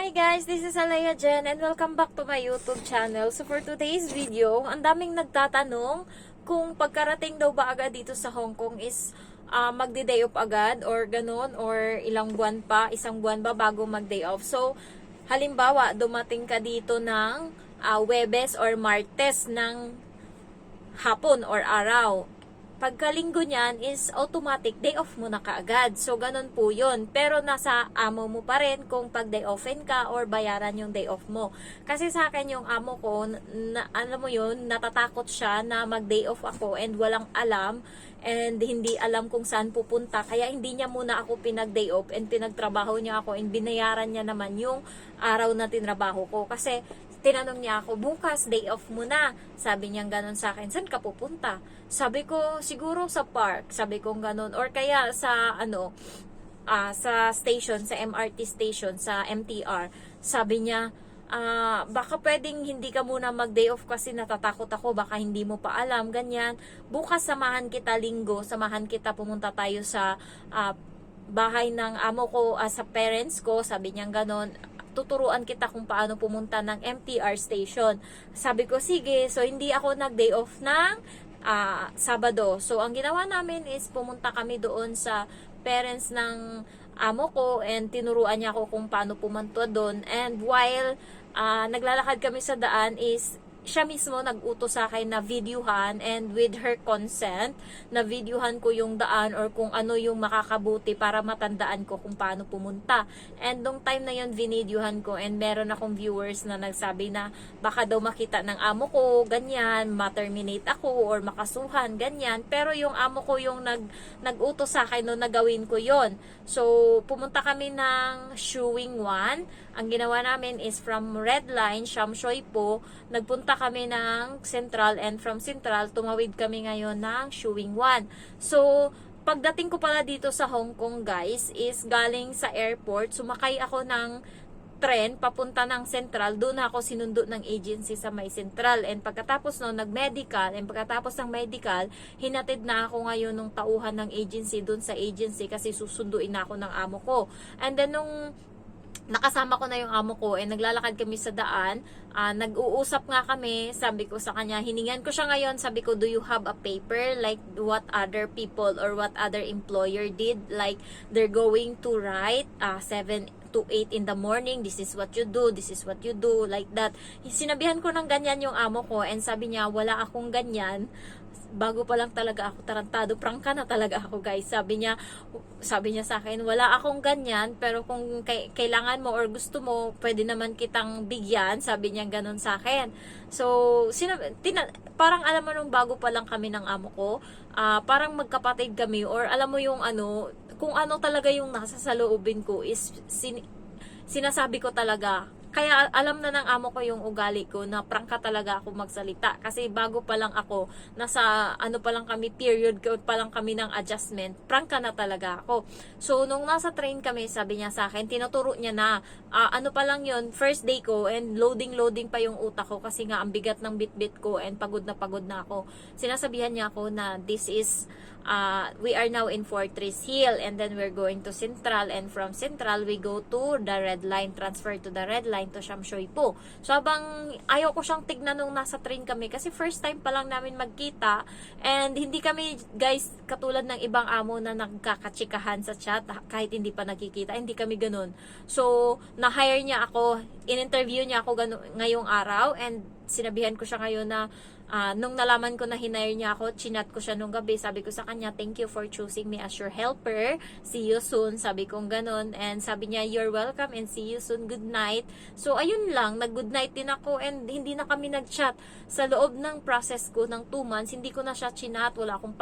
Hi guys, this is Alaya Jen and welcome back to my YouTube channel. So for today's video, ang daming nagtatanong kung pagkarating daw ba agad dito sa Hong Kong is magdi-day off agad or ganun or ilang buwan pa, isang buwan ba bago mag-day off. So halimbawa, dumating ka dito ng Webes or Martes ng hapon or araw. Pagkalinggo niyan is automatic day off mo na kaagad. So, ganun po yun. Pero nasa amo mo pa rin kung pag day offin ka or bayaran yung day off mo. Kasi sa akin yung amo ko, alam mo yun, natatakot siya na mag day off ako and walang alam and hindi alam kung saan pupunta. Kaya hindi niya muna ako pinag day off and pinagtrabaho niya ako and binayaran niya naman yung araw na tinrabaho ko. Kasi tinanong niya ako, bukas, day off mo na. Sabi niya ganun sa akin, saan ka pupunta? Sabi ko, siguro sa park. Sabi ko ganun. Or kaya sa, sa station, sa MRT station, sa MTR. Sabi niya, baka pwedeng hindi ka muna mag-day off kasi natatakot ako, baka hindi mo pa alam, ganyan. Bukas samahan kita linggo, samahan kita pumunta tayo sa bahay ng amo ko, sa parents ko, sabi niya ganun. Tuturuan kita kung paano pumunta ng MTR station. Sabi ko, sige. So, hindi ako nag-day off ng Sabado. So, ang ginawa namin is pumunta kami doon sa parents ng amo ko and tinuruan niya ako kung paano pumunta doon. And while naglalakad kami sa daan is siya mismo nag-utos sa akin na videohan and with her consent, na videohan ko yung daan or kung ano yung makakabuti para matandaan ko kung paano pumunta. And nung time na yun, vinidyohan ko and meron akong viewers na nagsabi na baka daw makita ng amo ko, ganyan, ma-terminate ako or makasuhan, ganyan. Pero yung amo ko yung nag-utos sa akin no, nagawin ko yon. So, pumunta kami ng Shuing Wan. Ang ginawa namin is from Red Line, Sham Shui Po, nagpunta kami ng Central and from Central, tumawid kami ngayon ng Shuing Wan. So, pagdating ko pala dito sa Hong Kong guys, is galing sa airport, sumakay ako ng tren papunta ng Central, doon ako sinundo ng agency sa may Central. And pagkatapos no, nag-medical, and pagkatapos ng medical, hinatid na ako ngayon ng tauhan ng agency doon sa agency kasi susunduin na ako ng amo ko. And then nung nakasama ko na yung amo ko and naglalakad kami sa daan, nag-uusap nga kami, sabi ko sa kanya, hiningan ko siya ngayon, sabi ko, do you have a paper like what other people or what other employer did, like they're going to write 7 to 8 in the morning, this is what you do, this is what you do, like that. Sinabihan ko ng ganyan yung amo ko and sabi niya, wala akong ganyan. Bago pa lang talaga ako tarantado, prangka na talaga ako guys. Sabi niya sa akin, wala akong ganyan, pero kung kailangan mo or gusto mo, pwede naman kitang bigyan. Sabi niya ganun sa akin. So, parang alam mo nung bago pa lang kami ng amo ko, parang magkapatid kami or alam mo yung kung ano talaga yung nasa sa loobin ko is sinasabi ko talaga. Kaya alam na ng amo ko yung ugali ko na prangka talaga ako magsalita. Kasi bago pa lang ako, nasa pa lang kami, period pa lang kami ng adjustment, prangka na talaga ako. So, nung nasa train kami, sabi niya sa akin, tinuturo niya na, pa lang yun, first day ko, and loading pa yung utak ko kasi nga ang bigat ng bit ko and pagod na ako. Sinasabihan niya ako na this is, we are now in Fortress Hill and then we're going to Central and from Central, we go to the Red Line, transfer to the Red Line to Sham Shui Po. So, habang ayaw ko siyang tignan nung nasa train kami kasi first time pa lang namin magkita and hindi kami, guys, katulad ng ibang amo na nagkakatsikahan sa chat kahit hindi pa nagkikita, hindi kami ganun. So, na-hire niya ako, in-interview niya ako ngayong araw and sinabihan ko siya ngayon na nung nalaman ko na hinire niya ako, chinat ko siya nung gabi, sabi ko sa kanya, thank you for choosing me as your helper, see you soon, sabi kong ganun, and sabi niya, you're welcome and see you soon, good night. So ayun lang, nag-good night din ako and hindi na kami nag-chat. Sa loob ng process ko ng 2 months, hindi ko na siya chinat, wala akong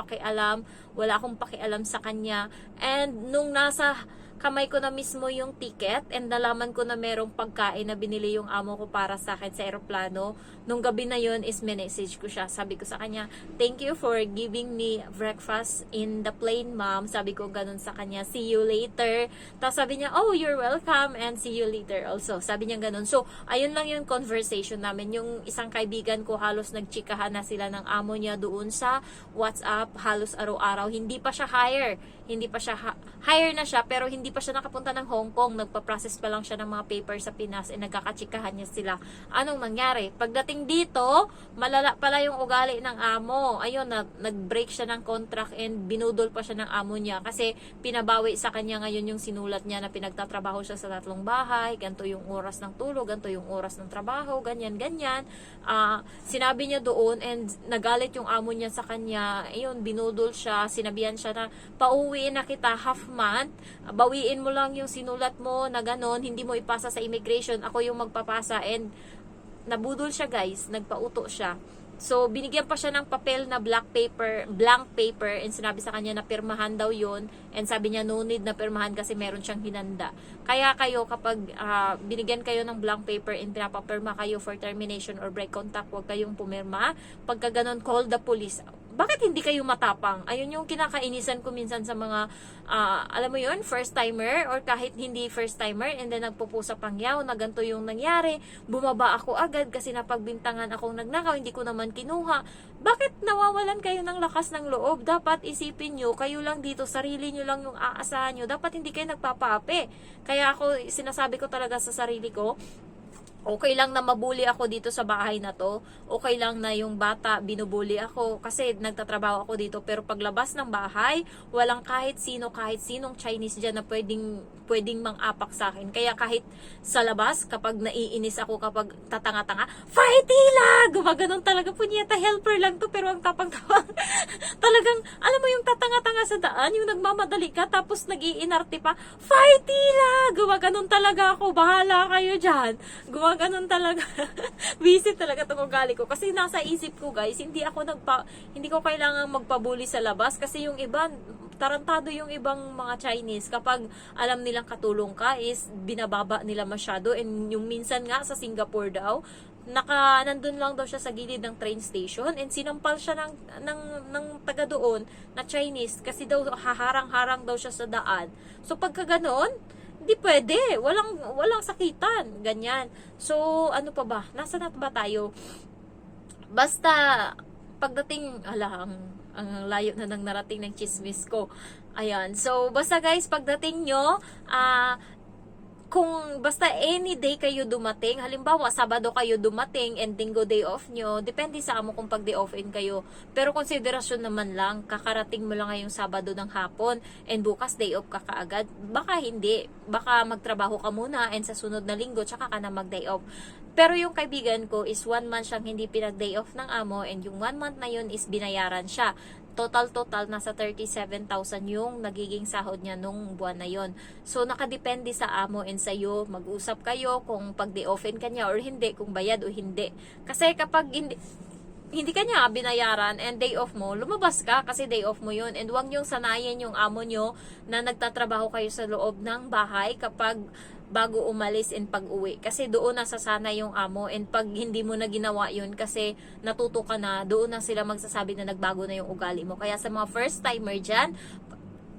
pakialam sa kanya. And nung nasa kamay ko na mismo yung ticket and nalaman ko na merong pagkain na binili yung amo ko para sa akin sa aeroplano, nung gabi na yun is message ko siya. Sabi ko sa kanya, thank you for giving me breakfast in the plane, ma'am. Sabi ko ganun sa kanya, see you later. Tapos sabi niya, oh, you're welcome and see you later also. Sabi niya ganun. So, ayun lang yung conversation namin. Yung isang kaibigan ko, halos nagchikahan na sila ng amo niya doon sa WhatsApp, halos araw-araw. Hindi pa siya hire na siya, pero hindi hindi pa siya nakapunta ng Hong Kong, nagpa-process pa lang siya ng mga paper sa Pinas, nagkakatsikahan niya sila. Anong nangyari? Pagdating dito, malala pala yung ugali ng amo. Ayun, nag-break siya ng contract and binudol pa siya ng amo niya kasi pinabawi sa kanya ngayon yung sinulat niya na pinagtatrabaho siya sa 3 bahay, ganito yung oras ng tulog, ganito yung oras ng trabaho, ganyan. Sinabi niya doon and nagalit yung amo niya sa kanya. Ayun, binudol siya, sinabihan siya na pauwiin na kita half month, bawiin mo lang yung sinulat mo na ganon, hindi mo ipasa sa immigration, ako yung magpapasa. And nabudol siya guys, nagpauto siya. So, binigyan pa siya ng papel na blank paper, and sinabi sa kanya na pirmahan daw yon, and sabi niya no need na pirmahan kasi meron siyang hinanda. Kaya kayo kapag binigyan kayo ng blank paper and pinapapirma kayo for termination or break contact, huwag kayong pumirma. Pagka ganon, call the police. Bakit hindi kayo matapang? Ayun yung kinakainisan ko minsan sa mga, alam mo yun, first timer or kahit hindi first timer, and then nagpupusa pangyaw na ganito yung nangyari. Bumaba ako agad kasi napagbintangan akong nagnakaw, hindi ko naman kinuha. Bakit nawawalan kayo ng lakas ng loob? Dapat isipin nyo, kayo lang dito, sarili nyo lang yung aasahan nyo. Dapat hindi kayo nagpapaapi. Kaya ako, sinasabi ko talaga sa sarili ko, okay lang na mabuli ako dito sa bahay na to. Okay lang na yung bata, binubuli ako kasi nagtatrabaho ako dito. Pero paglabas ng bahay, walang kahit sinong Chinese dyan na pwedeng mang-apak sa akin. Kaya kahit sa labas, kapag naiinis ako, kapag tatanga-tanga, Faitila! Gumaganon talaga, punyeta, helper lang to, pero ang tapang-tapang. Talagang, alam mo yung tatanga-tanga sa daan, yung nagmamadali ka, tapos nag-iinarte pa, Faitila! Gumaganon talaga ako, bahala kayo dyan. Gumaganon talaga. Busy talaga itong ugali ko. Kasi nasa isip ko guys, hindi ko kailangan magpabuli sa labas, kasi yung iba, tarantado yung ibang mga Chinese kapag alam nilang katulong ka is binababa nila masyado. And yung minsan nga sa Singapore daw, nandun lang daw siya sa gilid ng train station and sinampal siya ng taga doon na Chinese kasi daw haharang-harang daw siya sa daan. So pagka ganon, hindi pwede, walang sakitan, ganyan. So ano pa ba, nasa na ba tayo? Basta pagdating, ang layo na nang narating ng chismis ko. Ayan. So, basta guys, pagdating nyo, kung basta any day kayo dumating, halimbawa, Sabado kayo dumating and Linggo day off nyo, depende sa amo kung pag-day off-in kayo. Pero konsiderasyon naman lang, kakarating mo lang ngayong Sabado ng hapon and bukas day off ka kaagad. Baka hindi. Baka magtrabaho ka muna and sa sunod na linggo, tsaka ka na mag-day off. Pero yung kaibigan ko is 1 month siyang hindi pinag-day off ng amo and yung 1 month na yun is binayaran siya. Total, nasa 37,000 yung nagiging sahod niya nung buwan na yon. So, nakadepende sa amo and sa'yo. Mag-usap kayo kung pag-day offin ka niya or hindi, kung bayad o hindi. Kasi kapag hindi ka niya binayaran and day off mo, lumabas ka kasi day off mo yun. And huwag niyong sanayin yung amo niyo na nagtatrabaho kayo sa loob ng bahay kapag bago umalis and pag-uwi. Kasi doon nasasana yung amo and pag hindi mo na ginawa yun kasi natuto ka na, doon na sila magsasabi na nagbago na yung ugali mo. Kaya sa mga first timer dyan,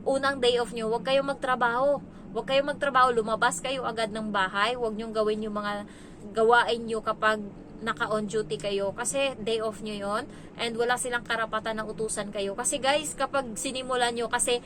unang day off nyo, huwag kayong magtrabaho. Huwag kayong magtrabaho, lumabas kayo agad ng bahay. Huwag nyong gawin yung mga gawain nyo kapag naka-on duty kayo. Kasi day off nyo yon and wala silang karapatan na utusan kayo. Kasi guys, kapag sinimulan nyo, kasi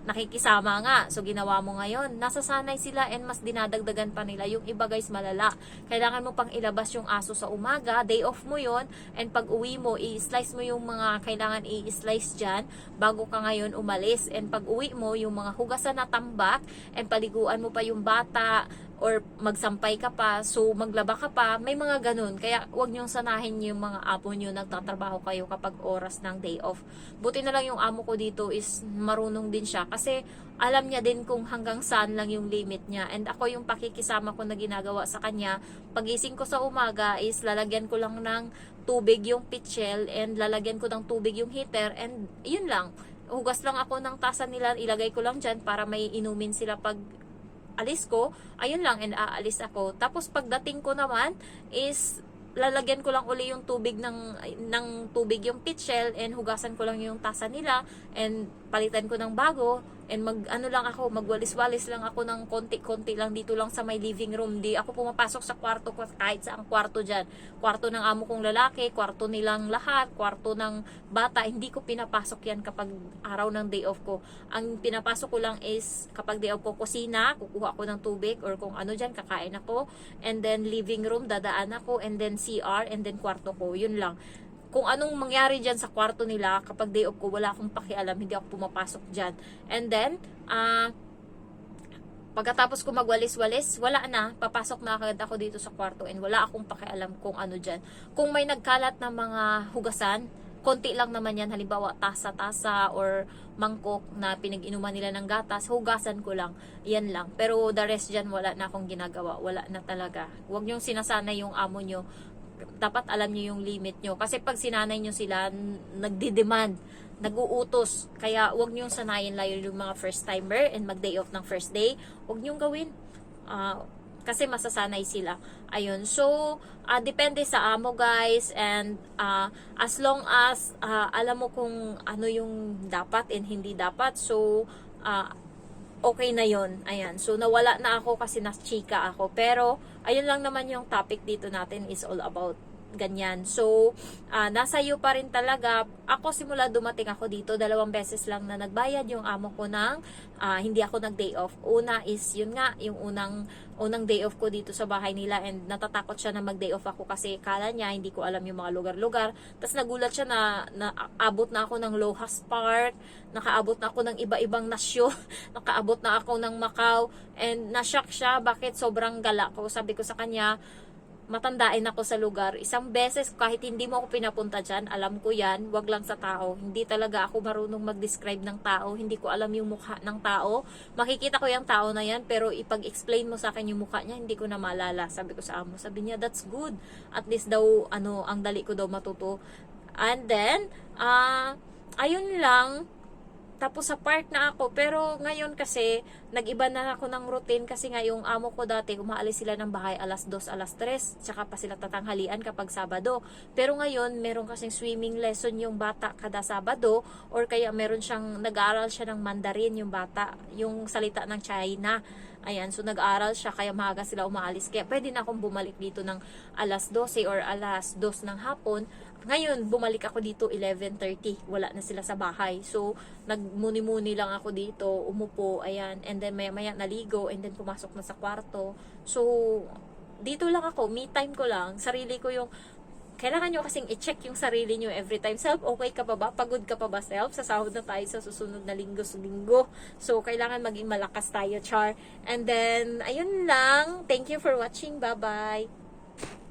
nakikisama nga. So, ginawa mo ngayon. Nasasanay sila and mas dinadagdagan pa nila. Yung iba guys, malala. Kailangan mo pang ilabas yung aso sa umaga. Day off mo yon and pag uwi mo, i-slice mo yung mga kailangan i-slice dyan bago ka ngayon umalis. And pag uwi mo, yung mga hugasan na tambak and paliguan mo pa yung bata or magsampay ka pa, so maglaba ka pa, may mga ganun. Kaya wag niyong sanahin yung mga amo niyo nagtatrabaho kayo kapag oras ng day off. Buti na lang yung amo ko dito is marunong din siya kasi alam niya din kung hanggang saan lang yung limit niya. And ako yung pakikisama ko na ginagawa sa kanya, pagising ko sa umaga is lalagyan ko lang ng tubig yung pitchel and lalagyan ko ng tubig yung heater and yun lang. Hugas lang ako ng tasa nila, ilagay ko lang dyan para may inumin sila pag alis ko, ayun lang, and aalis ako. Tapos pagdating ko naman is lalagyan ko lang uli yung tubig ng tubig yung pitchel and hugasan ko lang yung tasa nila and palitan ko ng bago And ano lang ako, magwalis-walis lang ako ng konti-konti lang dito lang sa my living room. Di ako pumapasok sa kwarto ko kahit sa ang kwarto dyan. Kwarto ng amo kong lalaki, kwarto nilang lahat, kwarto ng bata. Hindi ko pinapasok yan kapag araw ng day off ko. Ang pinapasok ko lang is kapag day off ko, kusina, kukuha ako ng tubig or kung ano dyan, kakain ako. And then living room, dadaan ako. And then CR, and then kwarto ko. Yun lang. Kung anong mangyari dyan sa kwarto nila, kapag day off ko, wala akong pakialam, hindi ako pumapasok dyan. And then, pagkatapos ko magwalis-walis, wala na, papasok na agad ako dito sa kwarto and wala akong pakialam kung ano dyan. Kung may nagkalat na mga hugasan, konti lang naman yan, halimbawa tasa-tasa or mangkok na pinag-inuman nila ng gatas, hugasan ko lang, yan lang. Pero the rest dyan, wala na akong ginagawa, wala na talaga. Huwag nyong sinasanay yung amo nyo, dapat alam niyo yung limit nyo. Kasi pag sinanay nyo sila, nagdi-demand, nag-uutos. Kaya huwag nyo sanayin layo yung mga first timer and mag-day off ng first day. Huwag nyo gawin. Kasi masasanay sila. Ayun. So, depende sa amo guys. And as long as alam mo kung ano yung dapat and hindi dapat. So, okay na yon. Ayan. So, nawala na ako kasi nas-chika ako. Pero, ayun lang naman yung topic dito natin is all about ganyan. So, nasa iyo pa rin talaga. Ako simula dumating ako dito, 2 beses lang na nagbayad yung amo ko ng hindi ako nag-day off. Una is, yun nga, yung unang day off ko dito sa bahay nila and natatakot siya na mag-day off ako kasi kala niya hindi ko alam yung mga lugar-lugar. Tapos nagulat siya na abot na ako ng Lohas Park, nakaabot na ako ng iba-ibang nasyon, nakaabot na ako ng Macau, and na-shock siya bakit sobrang gala ko. Sabi ko sa kanya, matandain ako sa lugar. Isang beses, kahit hindi mo ako pinapunta dyan, alam ko yan, wag lang sa tao. Hindi talaga ako marunong mag-describe ng tao. Hindi ko alam yung mukha ng tao. Makikita ko yung tao na yan, pero ipag-explain mo sa akin yung mukha niya, hindi ko na maalala. Sabi ko sa amo. Sabi niya, that's good. At least daw, ang dali ko daw matuto. And then, ayun lang. Tapos sa park na ako. Pero ngayon kasi, nag-iba na ako ng routine kasi nga yung amo ko dati, umaalis sila ng bahay alas 2, alas 3. Tsaka pa sila tatanghalian kapag Sabado. Pero ngayon, meron kasing swimming lesson yung bata kada Sabado. Or kaya meron siyang, nag-aaral siya ng Mandarin yung bata. Yung salita ng China. Ayan, so nag-aaral siya kaya maaga sila umaalis. Kaya pwede na akong bumalik dito ng alas 12 or alas 2 ng hapon. Ngayon, bumalik ako dito 11:30. Wala na sila sa bahay. So, nagmuni-muni lang ako dito, umupo, ayan. And then maya-maya naligo and then pumasok na sa kwarto. So, dito lang ako, me time ko lang. Sarili ko yung kailangan nyo kasing i-check yung sarili nyo every time. Self, okay ka pa ba? Pagod ka pa ba, self? Sasahod na tayo sa susunod na linggo. So, kailangan maging malakas tayo, char. And then, ayun lang. Thank you for watching. Bye-bye.